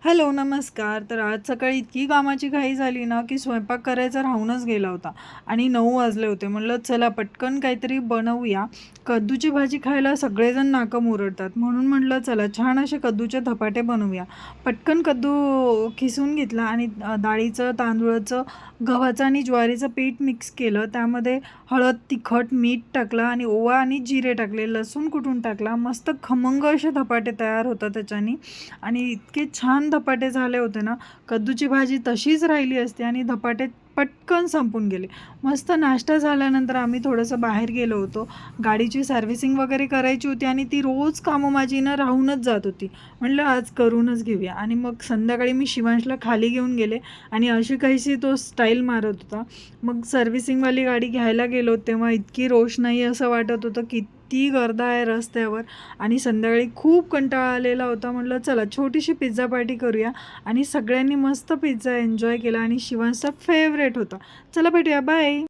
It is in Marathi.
हॅलो, नमस्कार. तर आज सकाळी इतकी कामाची घाई झाली ना, की स्वयंपाक करायचा राहूनच गेला होता आणि 9 वाजले होते. म्हणलं चला पटकन काहीतरी बनवूया. कद्दूची भाजी खायला सगळेजण नाका मुरडतात. म्हणून म्हटलं चला छान असे कद्दूचे धपाटे बनवूया. पटकन कद्दू खिसून घेतला आणि डाळीचं, तांदूळाचं, गव्हाचं आणि ज्वारीचं पीठ मिक्स केलं. त्यामध्ये हळद, तिखट, मीठ टाकलं आणि ओवा आणि जिरे टाकले. लसूण कुटून टाकला. मस्त खमंग असे धपाटे तयार होतात त्याच्यानी आणि इतके छान धपाटे झाले होते ना, कद्दूची भाजी तशीच राहिली असती आणि धपाटे पटकन संपून गेले. मस्त नाश्ता झाल्यानंतर आम्ही थोडंसं बाहेर गेलो होतो. गाडीची सर्व्हिसिंग वगैरे करायची होती आणि ती रोज कामं माझी ना राहूनच जात होती. म्हटलं आज करूनच घेऊया आणि मग संध्याकाळी मी शिवांशला खाली घेऊन गेले आणि अशी काहीशी तो स्टाईल मारत होता. मग सर्व्हिसिंगवाली गाडी घ्यायला गेलो तेव्हा इतकी रोषणाई असं वाटत होतं, किती गर्दी आहे रस्त्यावर आणि संध्याकाळी खूप कंटाळा आलेला होता. म्हटलं चला छोटीशी पिझ्झा पार्टी करूया आणि सगळ्यांनी मस्त पिझ्झा एन्जॉय केला आणि शिवांशचा फेवरेट होता. चला भेटूया, बाय.